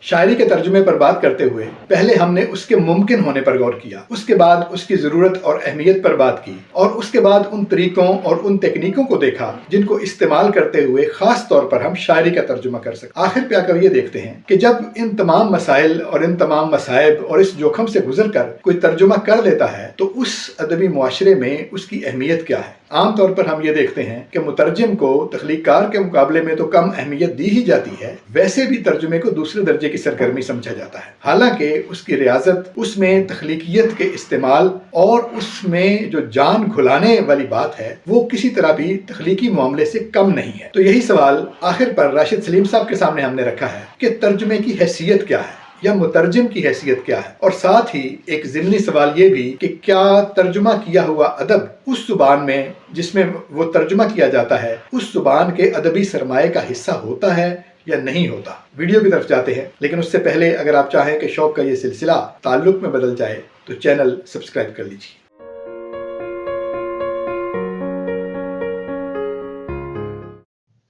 شاعری کے ترجمے پر بات کرتے ہوئے پہلے ہم نے اس کے ممکن ہونے پر غور کیا، اس کے بعد اس کی ضرورت اور اہمیت پر بات کی، اور اس کے بعد ان طریقوں اور ان تکنیکوں کو دیکھا جن کو استعمال کرتے ہوئے خاص طور پر ہم شاعری کا ترجمہ کر سکتے۔ آخر پہ آ کر یہ دیکھتے ہیں کہ جب ان تمام مسائل اور ان تمام مصائب اور اس جوخم سے گزر کر کوئی ترجمہ کر لیتا ہے تو اس ادبی معاشرے میں اس کی اہمیت کیا ہے۔ عام طور پر ہم یہ دیکھتے ہیں کہ مترجم کو تخلیق کار کے مقابلے میں تو کم اہمیت دی ہی جاتی ہے، ویسے بھی ترجمے کو دوسرے درجے کی سرگرمی سمجھا جاتا ہے، حالانکہ اس کی ریاضت، اس میں تخلیقیت کے استعمال اور اس میں جو جان گھلانے والی بات ہے وہ کسی طرح بھی تخلیقی معاملے سے کم نہیں ہے۔ تو یہی سوال آخر پر راشد سلیم صاحب کے سامنے ہم نے رکھا ہے کہ ترجمے کی حیثیت کیا ہے یا مترجم کی حیثیت کیا ہے، اور ساتھ ہی ایک ضمنی سوال یہ بھی کہ کیا ترجمہ کیا ہوا ادب اس زبان میں جس میں وہ ترجمہ کیا جاتا ہے اس زبان کے ادبی سرمایہ کا حصہ ہوتا ہے یا نہیں ہوتا۔ ویڈیو کی طرف جاتے ہیں، لیکن اس سے پہلے اگر آپ چاہیں کہ شوق کا یہ سلسلہ تعلق میں بدل جائے تو چینل سبسکرائب کر لیجیے۔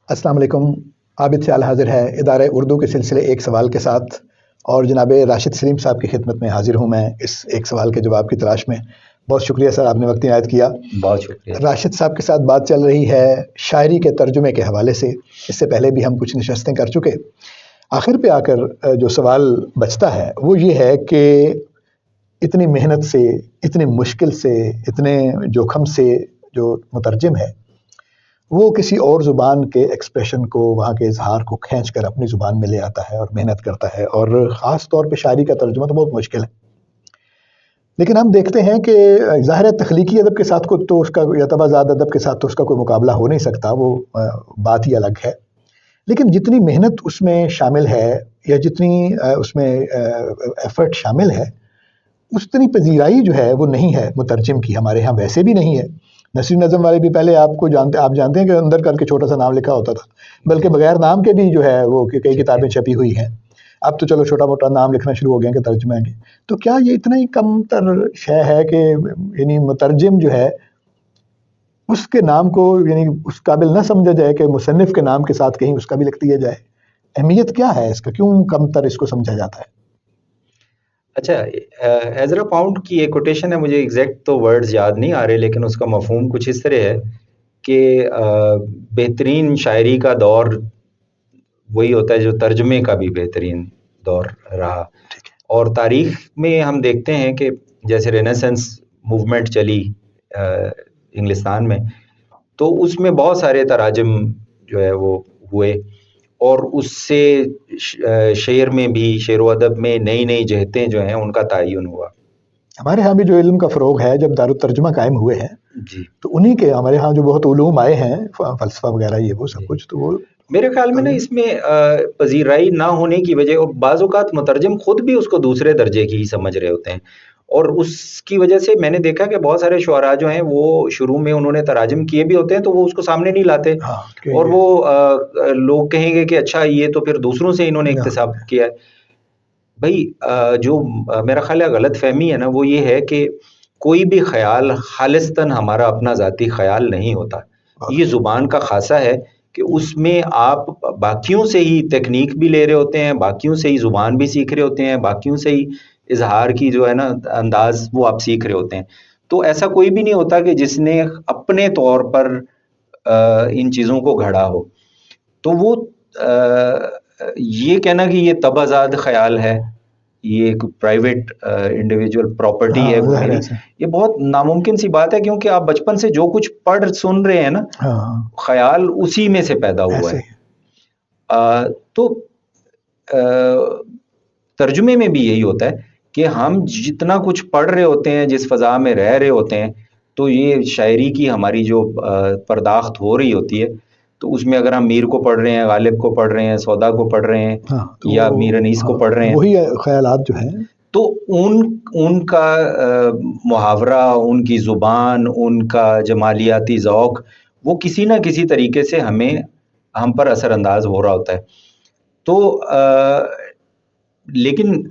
السلام علیکم، عابد سیال حاضر ہے ادارہ اردو کے سلسلے ایک سوال کے ساتھ، اور جناب راشد سلیم صاحب کی خدمت میں حاضر ہوں میں اس ایک سوال کے جواب کی تلاش میں۔ بہت شکریہ سر، آپ نے وقت عنایت کیا۔ بہت شکریہ۔ راشد صاحب کے ساتھ بات چل رہی ہے شاعری کے ترجمے کے حوالے سے، اس سے پہلے بھی ہم کچھ نشستیں کر چکے۔ آخر پہ آ کر جو سوال بچتا ہے وہ یہ ہے کہ اتنی محنت سے، اتنی مشکل سے، اتنے جوخم سے جو مترجم ہے وہ کسی اور زبان کے ایکسپریشن کو، وہاں کے اظہار کو کھینچ کر اپنی زبان میں لے آتا ہے اور محنت کرتا ہے، اور خاص طور پہ شاعری کا ترجمہ تو بہت مشکل ہے۔ لیکن ہم دیکھتے ہیں کہ ظاہر ہے تخلیقی ادب کے ساتھ تو اس کا، یا طبعزاد ادب کے ساتھ تو اس کا کوئی مقابلہ ہو نہیں سکتا، وہ بات ہی الگ ہے۔ لیکن جتنی محنت اس میں شامل ہے یا جتنی اس میں ایفرٹ شامل ہے، اتنی پذیرائی جو ہے وہ نہیں ہے مترجم کی، ہمارے ہاں ویسے بھی نہیں ہے۔ نثری نظم والے بھی پہلے آپ جانتے ہیں کہ اندر کر کے چھوٹا سا نام لکھا ہوتا تھا، بلکہ بغیر نام کے بھی جو ہے وہ کئی کتابیں چھپی ہوئی ہیں۔ اب تو چلو چھوٹا موٹا نام لکھنا شروع ہو گئے کہ ترجمہ کے۔ تو کیا یہ اتنا ہی کم تر شے ہے کہ یعنی مترجم جو ہے اس کے نام کو یعنی اس قابل نہ سمجھا جائے کہ مصنف کے نام کے ساتھ کہیں اس کا بھی لکھ دیا جائے؟ اہمیت کیا ہے اس کا، کیوں کم تر اس کو سمجھا جاتا ہے؟ اچھا، ایزرا پاؤنڈ کی ایک کوٹیشن ہے، مجھے ایگزیکٹ تو ورڈز یاد نہیں آ رہے، لیکن اس کا مفہوم کچھ اس طرح ہے کہ بہترین شاعری کا دور وہی ہوتا ہے جو ترجمے کا بھی بہترین دور رہا۔ اور تاریخ میں ہم دیکھتے ہیں کہ جیسے رینیسنس موومنٹ چلی انگلستان میں، تو اس میں بہت سارے تراجم جو ہے وہ ہوئے، اور اس سے شعر میں بھی، شعر و ادب میں نئی نئی جہتیں جو ہیں ان کا تعین ہوا۔ ہمارے ہاں بھی جو علم کا فروغ ہے، جب دارالترجمہ قائم ہوئے ہیں جی، تو انہی کے ہمارے ہاں جو بہت علوم آئے ہیں، فلسفہ وغیرہ یہ وہ سب کچھ، تو وہ میرے خیال میں نا اس میں پذیرائی نہ ہونے کی وجہ، اور بعض اوقات مترجم خود بھی اس کو دوسرے درجے کی ہی سمجھ رہے ہوتے ہیں، اور اس کی وجہ سے میں نے دیکھا کہ بہت سارے شعراء جو ہیں وہ شروع میں انہوں نے تراجم کیے بھی ہوتے ہیں تو وہ اس کو سامنے نہیں لاتے، اور وہ لوگ کہیں گے کہ اچھا یہ تو پھر دوسروں سے انہوں نے اکتساب کیا ہے۔ بھائی جو میرا خیال ہے غلط فہمی ہے نا، وہ یہ ہے کہ کوئی بھی خیال خالصتاً ہمارا اپنا ذاتی خیال نہیں ہوتا، یہ زبان کا خاصہ ہے کہ اس میں آپ باقیوں سے ہی تکنیک بھی لے رہے ہوتے ہیں، باقیوں سے ہی زبان بھی سیکھ رہے ہوتے ہیں، باقیوں سے ہی اظہار کی جو ہے نا انداز وہ آپ سیکھ رہے ہوتے ہیں۔ تو ایسا کوئی بھی نہیں ہوتا کہ جس نے اپنے طور پر ان چیزوں کو گھڑا ہو۔ تو وہ یہ کہنا کہ یہ طبعزاد خیال ہے، یہ ایک پرائیویٹ انڈیویجول پراپرٹی ہے میری، یہ بہت ناممکن سی بات ہے، کیونکہ آپ بچپن سے جو کچھ پڑھ سن رہے ہیں نا، خیال اسی میں سے پیدا ہوا ہے۔ تو ترجمے میں بھی یہی ہوتا ہے کہ ہم جتنا کچھ پڑھ رہے ہوتے ہیں، جس فضا میں رہ رہے ہوتے ہیں، تو یہ شاعری کی ہماری جو پرداخت ہو رہی ہوتی ہے، تو اس میں اگر ہم میر کو پڑھ رہے ہیں، غالب کو پڑھ رہے ہیں، سودا کو پڑھ رہے ہیں، یا میر انیس کو پڑھ رہے ہیں، وہی خیالات جو ہیں، تو ان کا محاورہ، ان کی زبان، ان کا جمالیاتی ذوق، وہ کسی نہ کسی طریقے سے ہم پر اثر انداز ہو رہا ہوتا ہے۔ تو لیکن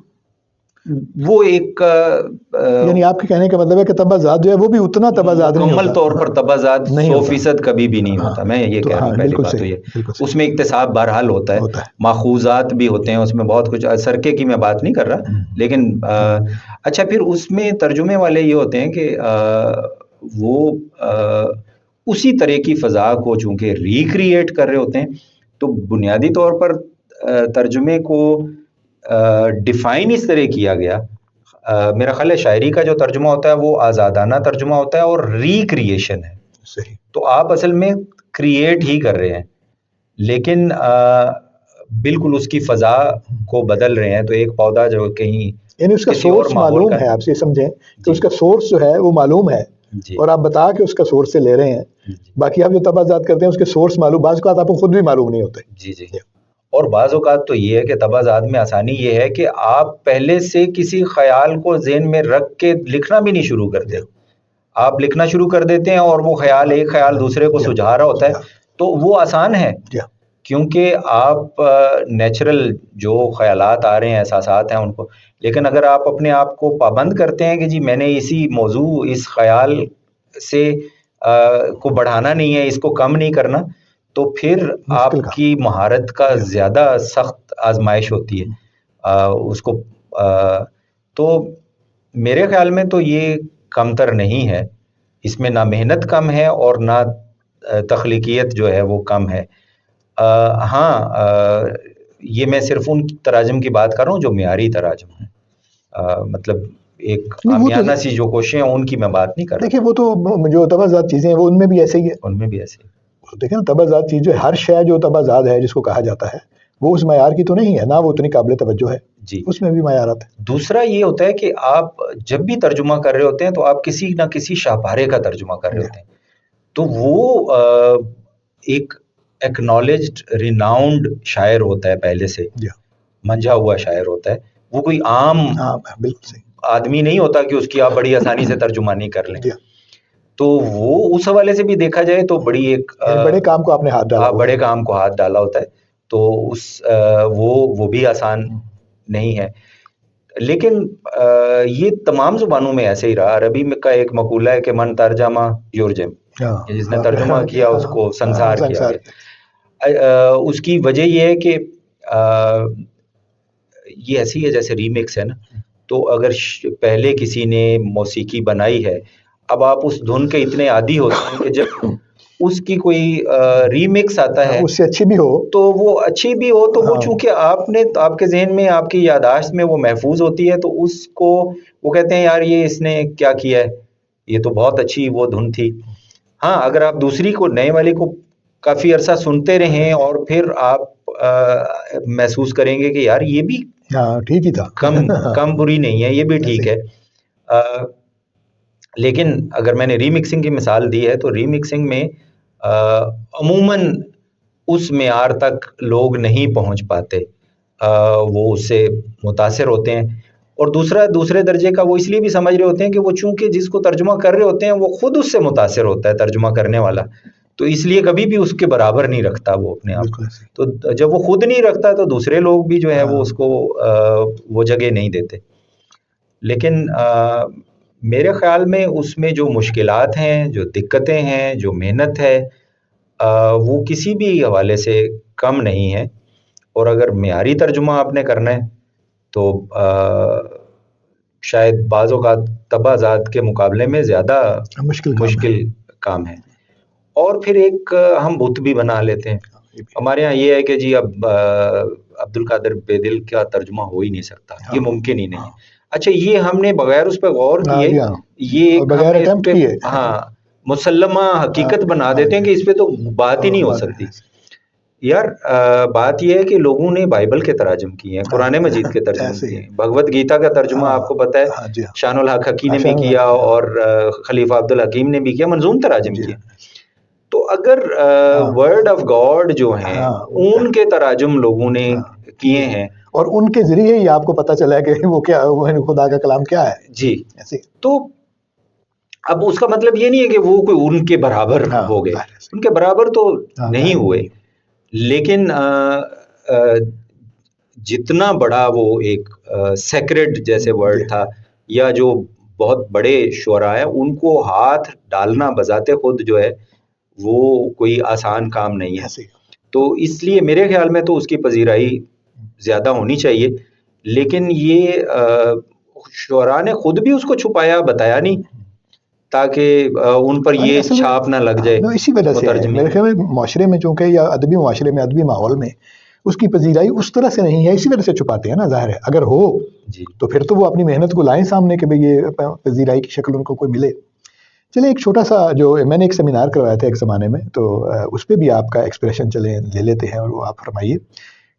وہ ایک یعنی آپ کے کہنے کا مطلب ہے کہ تبازات جو ہے وہ بھی اتنا تبازات نہیں مکمل ہوتا، طور پر تبازات نہیں 100% کبھی بھی نہیں ہوتا. میں یہ تو کہہ رہا ہوں، پہلی بالکل بات تو صحیح، یہ بالکل صحیح اس میں اکتساب بہرحال ہوتا ہے، ماخوذات بھی ہوتے ہیں اس میں بہت کچھ. سرکے کی میں بات نہیں کر رہا، لیکن اچھا پھر اس میں ترجمے والے یہ ہوتے ہیں کہ وہ اسی طرح کی فضا کو چونکہ ریکریٹ کر رہے ہوتے ہیں، تو بنیادی طور پر ترجمے کو ڈیفائن اس طرح کیا گیا. میرا خیال ہے شاعری کا جو ترجمہ ہوتا ہے وہ آزادانہ ترجمہ ہوتا ہے اور ریکریشن ہے. صحیح. تو آپ اصل میں کریٹ ہی کر رہے ہیں، لیکن بالکل اس کی فضا کو بدل رہے ہیں. تو ایک پودا جو کہیں یعنی اس کا کسی اور سورس ماحول معلوم کا ہے، آپ سے سمجھیں کہ جی اس کا سورس جو ہے وہ معلوم ہے، جی اور آپ بتا کے اس کا سورس سے لے رہے ہیں. باقی آپ جو تبازات کرتے ہیں اس کے سورس معلوم، بعض اوقات آپ کو خود بھی معلوم نہیں ہوتے. جی جی. اور بعض اوقات تو یہ ہے کہ تبازات میں آسانی یہ ہے کہ آپ پہلے سے کسی خیال کو ذہن میں رکھ کے لکھنا بھی نہیں شروع کرتے. آپ لکھنا شروع کر دیتے ہیں اور وہ خیال ایک خیال دوسرے کو سجھا رہا ہوتا ہے، تو وہ آسان ہے کیونکہ آپ نیچرل جو خیالات آ رہے ہیں، احساسات ہیں ان کو. لیکن اگر آپ اپنے آپ کو پابند کرتے ہیں کہ جی میں نے اسی موضوع اس خیال سے کو بڑھانا نہیں ہے، اس کو کم نہیں کرنا، تو پھر آپ کی مہارت کا زیادہ سخت آزمائش ہوتی ہے اس کو. تو میرے خیال میں تو یہ کمتر نہیں ہے، اس میں نہ محنت کم ہے اور نہ تخلیقیت جو ہے وہ کم ہے. ہاں یہ میں صرف ان تراجم کی بات کر رہا ہوں جو معیاری تراجم ہیں، مطلب ایک عامیانہ سی جو کوششیں ہیں ان کی میں بات نہیں کر رہا. دیکھیں وہ تو جو تبازات چیزیں ہیں وہ ان میں بھی ایسے ہی ہے، ان میں بھی ایسے ہی. دیکھیں نا تبازات چیز جو ہے، ہر شے جو تبازات ہے جس کو کہا جاتا ہے وہ اس معیار کی تو نہیں ہے، نہ وہ اتنی قابل توجہ ہے. جی اس میں بھی معیارات ہے. دوسرا یہ ہوتا ہے کہ آپ جب بھی ترجمہ کر رہے ہوتے ہیں تو آپ کسی نہ کسی شاہپارے کا ترجمہ کر رہے ہوتے ہیں، تو وہ ایک ایکنالجڈ ریناؤنڈ شاعر ہوتا ہے، پہلے سے منجھا ہوا شاعر ہوتا ہے. وہ کوئی عام آدمی نہیں ہوتا کہ اس کی آپ بڑی آسانی سے ترجمانی کر لیں. تو وہ اس حوالے سے بھی دیکھا جائے تو بڑی ایک بڑے کام کو آپ نے ہاتھ ڈالا، بڑے کام کو ہاتھ ڈالا ہوتا ہے. تو اس وہ بھی آسان نہیں ہے. لیکن یہ تمام زبانوں میں ایسے ہی رہا. عربی میں کا ایک مقولہ ہے کہ من ترجمہ یرجم، جس نے ترجمہ کیا اس کو سنسار کیا گیا. اس کی وجہ یہ ہے کہ یہ ایسی ہے جیسے ریمکس ہے نا. تو اگر پہلے کسی نے موسیقی بنائی ہے، اب آپ اس دھن کے اتنے عادی ہوتے ہیں کہ جب اس کی کوئی ریمکس آتا ہے اس سے اچھی بھی ہو تو وہ اچھی بھی ہو تو وہ چونکہ آپ کے ذہن میں، آپ کی یادداشت میں وہ محفوظ ہوتی ہے، تو اس کو وہ کہتے ہیں یار یہ اس نے کیا کیا ہے، یہ تو بہت اچھی وہ دھن تھی. ہاں اگر آپ دوسری کو، نئے والی کو کافی عرصہ سنتے رہیں اور پھر آپ محسوس کریں گے کہ یار یہ بھی ٹھیک ہی تھا، کم بری نہیں ہے، یہ بھی ٹھیک ہے. لیکن اگر میں نے ری مکسنگ کی مثال دی ہے تو ری مکسنگ میں عموماً اس معیار تک لوگ نہیں پہنچ پاتے، وہ اس سے متاثر ہوتے ہیں. اور دوسرے درجے کا وہ اس لیے بھی سمجھ رہے ہوتے ہیں کہ وہ چونکہ جس کو ترجمہ کر رہے ہوتے ہیں وہ خود اس سے متاثر ہوتا ہے ترجمہ کرنے والا، تو اس لیے کبھی بھی اس کے برابر نہیں رکھتا وہ اپنے آپ کو. تو جب وہ خود نہیں رکھتا تو دوسرے لوگ بھی جو ہے وہ اس کو وہ جگہ نہیں دیتے. لیکن میرے خیال میں اس میں جو مشکلات ہیں، جو دقتیں ہیں، جو محنت ہے، وہ کسی بھی حوالے سے کم نہیں ہے. اور اگر معیاری ترجمہ آپ نے کرنا ہے تو شاید بعض اوقات تبازات کے مقابلے میں زیادہ مشکل کام ہے. اور پھر ایک ہم بت بھی بنا لیتے ہیں. ہمارے ہاں یہ ہے کہ جی اب عبد القادر بیدل کا ترجمہ ہو ہی نہیں سکتا، یہ ممکن ہی نہیں ہے. اچھا یہ ہم نے بغیر اس پہ غور کیے، یہ بغیر اٹیمپٹ کیے مسلمہ حقیقت بنا دیتے ہیں کہ اس پہ تو بات ہی نہیں ہو سکتی. یار بات یہ ہے کہ لوگوں نے بائبل کے تراجم کیے ہیں، قرآن مجید کے ترجمے کیے ہیں، بھگوت گیتا کا ترجمہ آپ کو پتہ ہے شان الحق حقی نے بھی کیا اور خلیفہ عبد الحکیم نے بھی کیا، منظوم تراجم کیے. تو اگر ورڈ آف گاڈ جو ہیں ان کے تراجم لوگوں نے کیے ہیں اور ان کے ذریعے ہی آپ کو پتہ چلا کہ وہ کیا خدا کا کلام کیا ہے. جی تو اب اس کا مطلب یہ نہیں ہے کہ وہ کوئی ان کے برابر ہو گئے، ان کے برابر تو نہیں ہوئے. لیکن جتنا بڑا وہ ایک سیکرڈ جیسے ورڈ تھا، یا جو بہت بڑے شعراء ہیں ان کو ہاتھ ڈالنا بذات خود جو ہے وہ کوئی آسان کام نہیں ہے. تو اس لیے میرے خیال میں تو اس کی پذیرائی زیادہ ہونی چاہیے، لیکن یہ شعراء نے خود بھی اس کو چھپایا، بتایا نہیں تاکہ ان پر یہ چھاپ نہ لگ جائے. اسی وجہ سے میرے خیال میں معاشرے میں چونکہ یا ادبی معاشرے میں ادبی ماحول میں اس کی پذیرائی اس طرح سے نہیں ہے، اسی وجہ سے چھپاتے ہیں نا. ظاہر ہے اگر ہو تو پھر تو وہ اپنی محنت کو لائیں سامنے کہ بھئی یہ پذیرائی کی شکل ان کو کوئی ملے. چلے ایک چھوٹا سا جو میں نے ایک سیمینار کروایا تھا ایک زمانے میں، تو اس پہ بھی آپ کا ایکسپریشن چلے لے لیتے ہیں، اور وہ آپ فرمائیے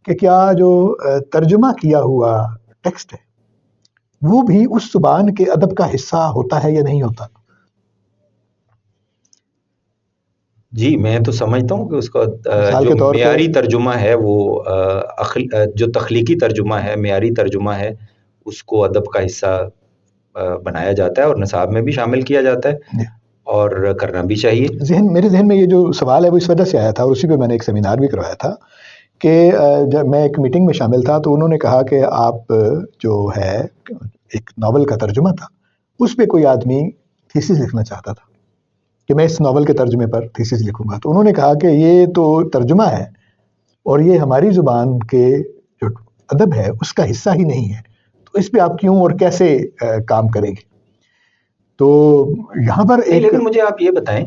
کہ کیا جو ترجمہ کیا ہوا ٹیکسٹ ہے وہ بھی اس زبان کے ادب کا حصہ ہوتا ہے یا نہیں ہوتا؟ جی میں تو سمجھتا ہوں کہ اس کا جو معیاری ترجمہ ہے وہ جو تخلیقی ترجمہ ہے، معیاری ترجمہ ہے، اس کو ادب کا حصہ بنایا جاتا ہے اور نصاب میں بھی شامل کیا جاتا ہے اور کرنا بھی چاہیے. میرے ذہن میں یہ جو سوال ہے وہ اس وجہ سے آیا تھا، اور اسی پہ میں نے ایک سیمینار بھی کروایا تھا کہ جب میں ایک میٹنگ میں شامل تھا تو انہوں نے کہا کہ آپ جو ہے ایک ناول کا ترجمہ تھا، اس پہ کوئی آدمی تھیسس لکھنا چاہتا تھا کہ میں اس ناول کے ترجمے پر تھیسس لکھوں گا. تو انہوں نے کہا کہ یہ تو ترجمہ ہے اور یہ ہماری زبان کے جو ادب ہے اس کا حصہ ہی نہیں ہے، تو اس پہ آپ کیوں اور کیسے کام کریں گے؟ تو یہاں پر لیکن مجھے آپ یہ بتائیں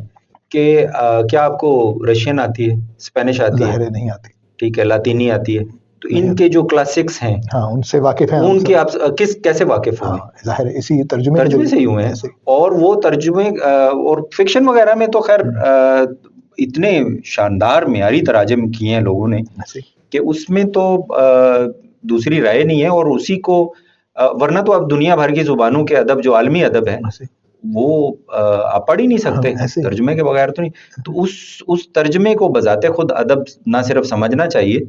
کہ کیا آپ کو رشین آتی ہے، اسپینش آتی ہے؟ ظاہر نہیں آتی. ٹھیک ہے، لاطینی آتی ہے. تو ان کے جو کلاسکس ہیں ان سے واقف ہیں، ان کے آپ کیسے واقف ہوئے؟ ظاہر اسی ترجمے سے ہی ہوئے ہیں. اور وہ ترجمے اور فکشن وغیرہ میں تو خیر اتنے شاندار معیاری تراجم کیے ہیں لوگوں نے کہ اس میں تو دوسری رائے نہیں ہے. اور اسی کو ورنہ تو اب دنیا بھر کی زبانوں کے ادب جو عالمی ادب ہے وہ آپ پڑھ ہی نہیں سکتے ترجمے کے بغیر تو نہیں. تو اس ترجمے کو بذات خود ادب نہ صرف سمجھنا چاہیے،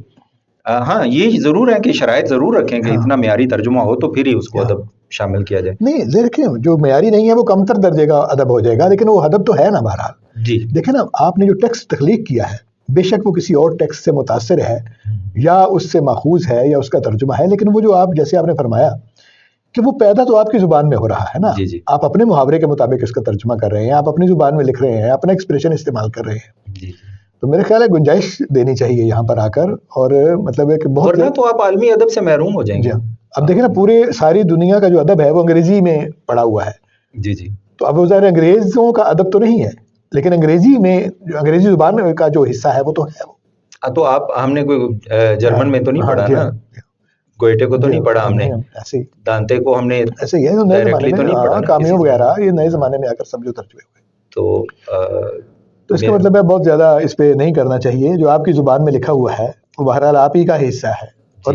ہاں یہ ضرور ہے کہ شرائط ضرور رکھیں کہ اتنا معیاری ترجمہ ہو تو پھر ہی اس کو ادب شامل کیا جائے. نہیں دیکھیں جو معیاری نہیں ہے وہ کمتر درجے کا ادب ہو جائے گا، لیکن وہ ادب تو ہے نا بہرحال. جی دیکھیں نا، آپ نے جو ٹیکسٹ تخلیق کیا ہے بے شک وہ کسی اور ٹیکسٹ سے متاثر ہے یا اس سے ماخوذ ہے یا اس کا ترجمہ ہے، لیکن وہ جو آپ جیسے آپ نے فرمایا کہ وہ پیدا تو آپ کی زبان میں ہو رہا ہے نا. آپ اپنے محاورے کے مطابق اس کا ترجمہ کر رہے ہیں، آپ اپنی زبان میں لکھ رہے ہیں، اپنا ایکسپریشن استعمال کر رہے ہیں. تو میرے خیال ہے گنجائش دینی چاہیے یہاں پر آ کر، اور مطلب ہے کہ بہت تو آپ عالمی ادب سے محروم ہو جائیں گے. اب دیکھیں نا پورے ساری دنیا کا جو ادب ہے وہ انگریزی میں پڑا ہوا ہے. جی تو اب وہ ظاہر انگریزوں کا ادب تو نہیں ہے، لیکن انگریزی میں جو انگریزی زبان کا جو حصہ ہے وہ تو ہے. تو آپ ہم نے کوئی جرمن میں تو نہیں پڑھا نا، گوئٹے کو تو نہیں پڑھا ہم نے، دانتے کو ہم نے ایسے ہی ہے نئے زمانے میں کامیوں وغیرہ یہ نئے زمانے میں آ کر سب جو ترجمے ہوئے. تو اس کا مطلب ہے بہت زیادہ اس پہ نہیں کرنا چاہیے. جو آپ کی زبان میں لکھا ہوا ہے وہ بہرحال آپ ہی کا حصہ ہے. اور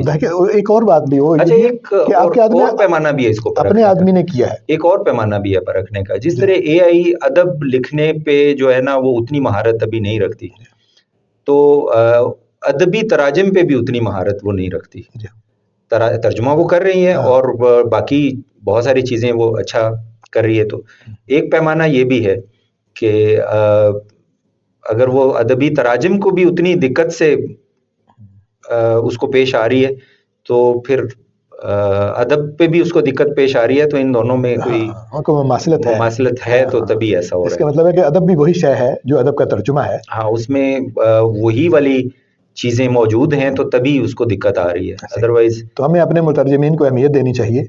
ایک اور بات بھی وہ کہ آپ کے آدمی پیمانہ بھی ہے اس کو اپنے آدمی نے کیا ہے، ایک اور پیمانہ بھی ہے پرکھنے کا. جس طرح اے آئی ادب لکھنے پہ جو ہے نا وہ اتنی مہارت ابھی نہیں رکھتی، تو ادبی تراجم پہ بھی اتنی مہارت وہ نہیں رکھتی. ترجمہ وہ کر رہی ہیں اور باقی بہت ساری چیزیں وہ اچھا کر رہی ہے. تو ایک پیمانہ یہ بھی ہے کہ اگر وہ ادبی تراجم کو بھی اتنی دقت سے اس کو پیش آ رہی ہے تو پھر ادب پہ بھی اس کو دقت پیش آ رہی ہے. تو ان دونوں میں کوئی مماثلت ہے تو تبھی ایسا ہو رہا ہے. اس کا مطلب ہے کہ ادب بھی وہی شے ہے جو ادب کا ترجمہ ہے. ہاں اس میں وہی والی چیزیں موجود ہیں تو تبھی اس کو دقت آ رہی ہے. ادروائز تو ہمیں اپنے مترجمین کو اہمیت دینی چاہیے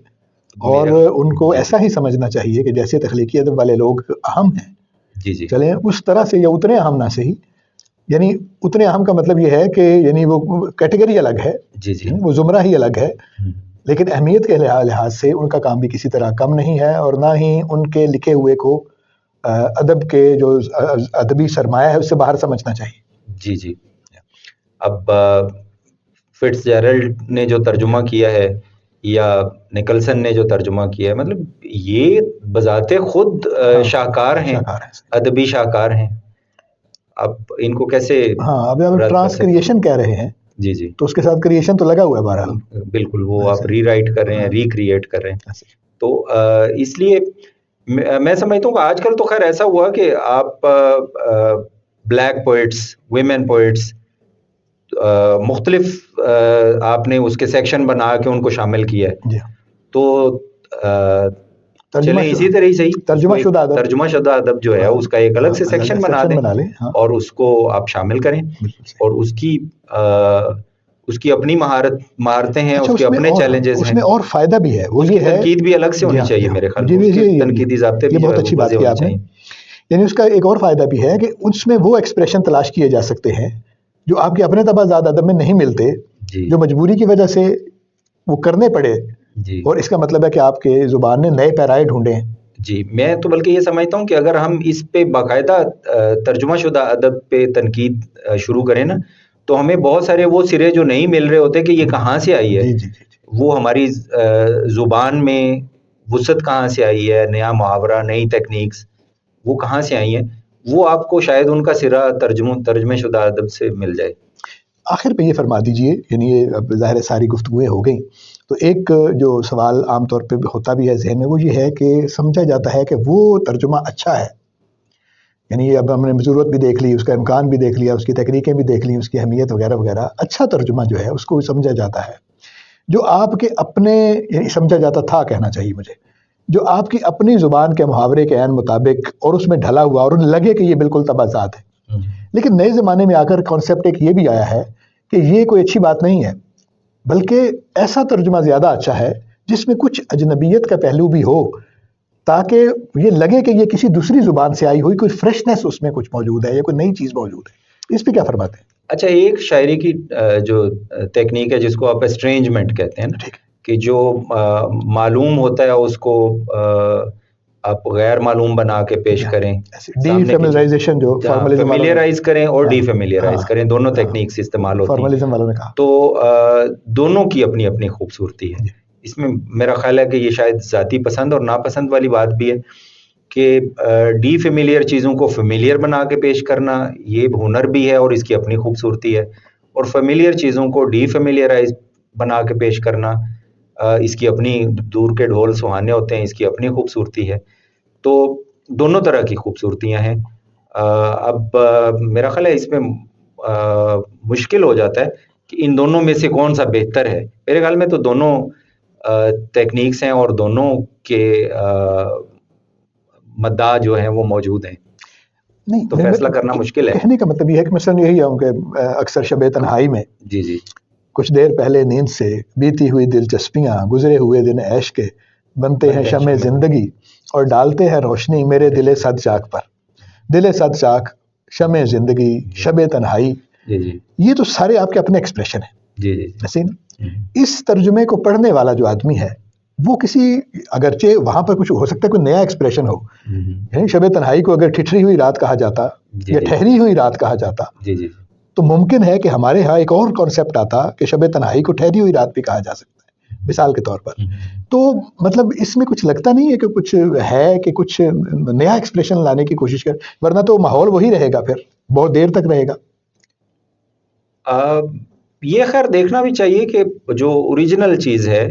اور ان کو ایسا ہی سمجھنا چاہیے کہ جیسے تخلیقی ادب والے لوگ اہم ہیں، چلیں اس طرح سے یا اتنے اہم نہ صحیح، یعنی اتنے اہم کا مطلب یہ ہے کہ یعنی وہ کیٹیگری الگ ہے، وہ زمرہ ہی الگ ہے، لیکن اہمیت کے لحاظ سے ان کا کام بھی کسی طرح کم نہیں ہے، اور نہ ہی ان کے لکھے ہوئے کو ادب کے جو ادبی سرمایہ ہے اس سے باہر سمجھنا چاہیے. جی اب فٹز جیرلڈ نے جو ترجمہ کیا ہے یا نکلسن نے جو ترجمہ کیا ہے، مطلب یہ بذات خود شاہکار ہیں، ادبی شاہکار ہیں. اب ان کو کیسے اب ٹرانسکریشن کہہ رہے ہیں، جی تو اس کے ساتھ کریشن تو لگا ہوا ہے بہرحال. بالکل، وہ آپ ری رائٹ کر رہے ہیں، ری کریٹ کر رہے ہیں. تو اس لیے میں سمجھتا ہوں کہ آج کل تو خیر ایسا ہوا کہ آپ بلیک پوئٹس، ویمن پوئٹس مختلف آپ نے اس کے سیکشن بنا کے ان کو شامل کیا ہے. جی تو چلیں اسی طرح ہی صحیح ترجمہ شدہ ادب جو ہے اس کا ایک الگ سے سیکشن بنا دیں اور اس کو آپ شامل کریں, اور اس کی اپنی مہارتیں ہیں, اس کے اپنے چیلنجز ہیں. اس میں اور فائدہ بھی ہے, وہ یہ ہے تنقید بھی الگ سے ہونی چاہیے میرے خیال میں, اس کے تنقیدی ضابطے بھی بہت اچھی بات کی آپ نے. یعنی اس کا ایک اور فائدہ بھی ہے کہ اس میں وہ ایکسپریشن تلاش کیے جا سکتے ہیں جو آپ کے اپنے تبادلات ادب میں نہیں ملتے, جو مجبوری کی وجہ سے وہ کرنے پڑے, اور اس کا مطلب ہے کہ آپ کے زبان نے نئے پیرائے ڈھونڈے ہیں. جی, میں تو بلکہ یہ سمجھتا ہوں کہ اگر ہم اس پہ باقاعدہ ترجمہ شدہ ادب پہ تنقید شروع کریں نا, تو ہمیں بہت سارے وہ سرے جو نہیں مل رہے ہوتے کہ یہ کہاں سے آئی ہے, وہ ہماری زبان میں وسعت کہاں سے آئی ہے, نیا محاورہ, نئی ٹیکنیکس وہ کہاں سے آئی ہیں, وہ آپ کو شاید ان کا سرا ترجمہ شدہ ادب سے مل جائے. آخر پہ یہ فرما دیجئے, یعنی یہ اب ظاہر ساری گفتگویں ہو گئیں, تو ایک جو سوال عام طور پہ ہوتا بھی ہے ذہن میں, وہ یہ ہے کہ سمجھا جاتا ہے کہ وہ ترجمہ اچھا ہے, یعنی اب ہم نے ضرورت بھی دیکھ لی, اس کا امکان بھی دیکھ لیا, اس کی تکنیکیں بھی دیکھ لی, اس کی اہمیت وغیرہ وغیرہ. اچھا ترجمہ جو ہے اس کو سمجھا جاتا ہے جو آپ کے اپنے, یعنی سمجھا جاتا تھا کہنا چاہیے مجھے, جو آپ کی اپنی زبان کے محاورے کے عین مطابق اور اس میں ڈھلا ہوا اور لگے کہ یہ بالکل تبادلات ہے. لیکن نئے زمانے میں آ کر کانسیپٹ ایک یہ بھی آیا ہے کہ یہ کوئی اچھی بات نہیں ہے, بلکہ ایسا ترجمہ زیادہ اچھا ہے جس میں کچھ اجنبیت کا پہلو بھی ہو, تاکہ یہ لگے کہ یہ کسی دوسری زبان سے آئی ہوئی, کوئی فریشنس اس میں کچھ موجود ہے یا کوئی نئی چیز موجود ہے. اس پہ کیا فرماتے ہیں؟ اچھا, ایک شاعری کی جو ٹیکنیک ہے جس کو آپ اسٹرینجمنٹ کہتے ہیں نا, کہ جو معلوم ہوتا ہے اس کو آپ غیر معلوم بنا کے پیش کریں, ڈی فیملیرائزیشن, جو فیملیرائز کریں اور ڈی فیملیرائز کریں, دونوں ٹیکنیکس استعمال ہوتی ہیں. تو دونوں کی اپنی اپنی خوبصورتی ہے. اس میں میرا خیال ہے کہ یہ شاید ذاتی پسند اور ناپسند والی بات بھی ہے کہ ڈی فیملیئر چیزوں کو فیملیئر بنا کے پیش کرنا یہ ہنر بھی ہے اور اس کی اپنی خوبصورتی ہے, اور فیملیئر چیزوں کو ڈی فیملیئرائز بنا کے پیش کرنا اس کی اپنی, دور کے ڈھول سہانے ہوتے ہیں, اس کی اپنی خوبصورتی ہے. تو دونوں طرح کی خوبصورتیاں ہیں. اب میرا خیال ہے اس میں مشکل ہو جاتا ہے کہ ان دونوں میں سے کون سا بہتر ہے. میرے خیال میں تو دونوں ٹیکنیکس ہیں اور دونوں کے مداح جو ہیں وہ موجود ہیں, نہیں تو فیصلہ کرنا مشکل ہے. کہنے کا مطلب یہ ہے کہ مثلا یہی ہوں کہ اکثر شب تنہائی میں جی کچھ دیر پہلے نیند سے بیتی ہوئی دلچسپیاں, گزرے ہوئے دن عیش کے, بنتے ہیں شمع زندگی اور ڈالتے ہیں روشنی میرے دل صد چاک پر. دل صد چاک, شمع زندگی, شب تنہائی, یہ تو سارے آپ کے اپنے ایکسپریشن ہیں. اس ترجمے کو پڑھنے والا جو آدمی ہے وہ کسی, اگرچہ وہاں پر کچھ ہو سکتا ہے کوئی نیا ایکسپریشن ہو, یعنی شب تنہائی کو اگر ٹھٹری ہوئی رات کہا جاتا یا ٹھہری ہوئی رات کہا جاتا, تو ممکن ہے کہ ہمارے ہاں ایک اور کانسیپٹ آتا کہ شب تنہائی کو ٹھہری ہوئی رات بھی کہا جا سکتا ہے, مثال کے طور پر. تو مطلب اس میں کچھ لگتا نہیں ہے کہ کچھ ہے کہ کچھ نیا ایکسپریشن لانے کی کوشش کر, ورنہ تو ماحول وہی رہے گا, پھر بہت دیر تک رہے گا. یہ خیر دیکھنا بھی چاہیے کہ جو اوریجنل چیز ہے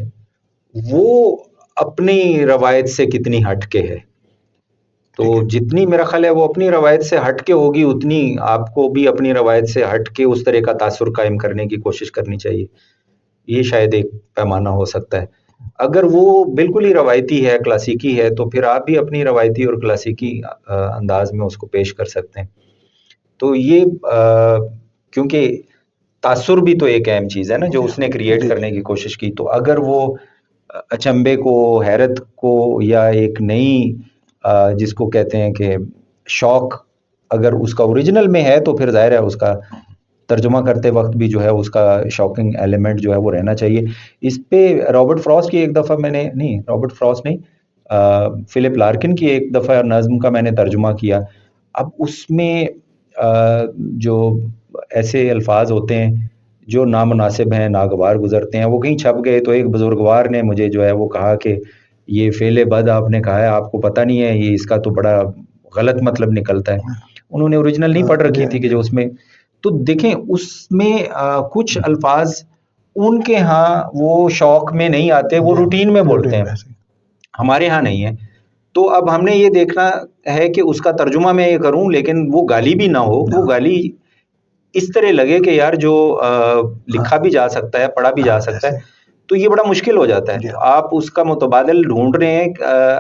وہ اپنی روایت سے کتنی ہٹ کے ہے. تو جتنی میرا خیال ہے وہ اپنی روایت سے ہٹ کے ہوگی, اتنی آپ کو بھی اپنی روایت سے ہٹ کے اس طرح کا تاثر قائم کرنے کی کوشش کرنی چاہیے. یہ شاید ایک پیمانہ ہو سکتا ہے. اگر وہ بالکل ہی روایتی ہے, کلاسیکی ہے, تو پھر آپ بھی اپنی روایتی اور کلاسیکی انداز میں اس کو پیش کر سکتے ہیں. تو یہ کیونکہ تاثر بھی تو ایک اہم چیز ہے نا جو اس نے کریٹ کرنے کی کوشش کی. تو اگر وہ اچنبے کو, حیرت کو, یا ایک نئی جس کو کہتے ہیں کہ شوق اگر اس کا اوریجنل میں ہے, تو پھر ظاہر ہے اس کا ترجمہ کرتے وقت بھی جو ہے اس کا شاکنگ ایلیمنٹ جو ہے وہ رہنا چاہیے. اس پہ رابرٹ فراسٹ کی ایک دفعہ میں نے, نہیں رابرٹ فراسٹ نہیں, فلپ لارکن کی ایک دفعہ نظم کا میں نے ترجمہ کیا. اب اس میں جو ایسے الفاظ ہوتے ہیں جو نامناسب ہیں, ناگوار گزرتے ہیں, وہ کہیں چھپ گئے, تو ایک بزرگوار نے مجھے جو ہے وہ کہا کہ یہ فعل بد آپ نے کہا ہے, آپ کو پتہ نہیں ہے یہ اس کا تو بڑا غلط مطلب نکلتا ہے. انہوں نے اوریجنل نہیں پڑھ رکھی تھی کہ جو اس میں, تو دیکھیں اس میں کچھ الفاظ ان کے ہاں وہ شوق میں نہیں آتے, وہ روٹین میں بولتے ہیں, ہمارے ہاں نہیں ہے. تو اب ہم نے یہ دیکھنا ہے کہ اس کا ترجمہ میں یہ کروں لیکن وہ گالی بھی نہ ہو, وہ گالی اس طرح لگے کہ یار جو لکھا بھی جا سکتا ہے، پڑھا بھی جا سکتا ہے، تو یہ بڑا مشکل ہو جاتا ہے. تو آپ اس کا متبادل ڈھونڈ رہے ہیں.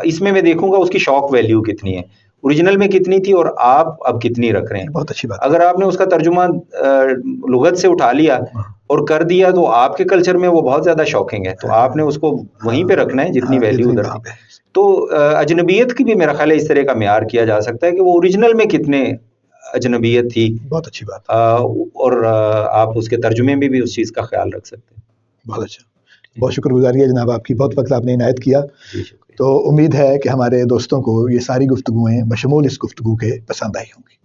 اس میں دیکھوں گا اس کی شاک ویلیو کتنی ہے، اوریجنل میں کتنی تھی اور آپ اب کتنی رکھ رہے ہیں. بہت اچھی بات. اگر آپ نے اس کا ترجمہ لغت سے اٹھا لیا اور کر دیا تو آپ کے کلچر میں وہ بہت زیادہ شاکنگ ہے، تو آپ نے اس کو وہیں پہ رکھنا ہے جتنی ویلیو ادھر تھی. تو اجنبیت کی بھی میرا خیال ہے اس طرح کا معیار کیا جا سکتا ہے کہ وہ اوریجنل میں کتنے اجنبیت تھی. بہت اچھی بات. اور آپ اس کے ترجمے میں بھی اس چیز کا خیال رکھ سکتے ہیں. بہت اچھا، بہت شکر گزاری ہے جناب آپ کی، بہت وقت آپ نے عنایت کیا. جی شکریہ. تو امید ہے کہ ہمارے دوستوں کو یہ ساری گفتگویں بشمول اس گفتگو کے پسند آئی ہوں گی.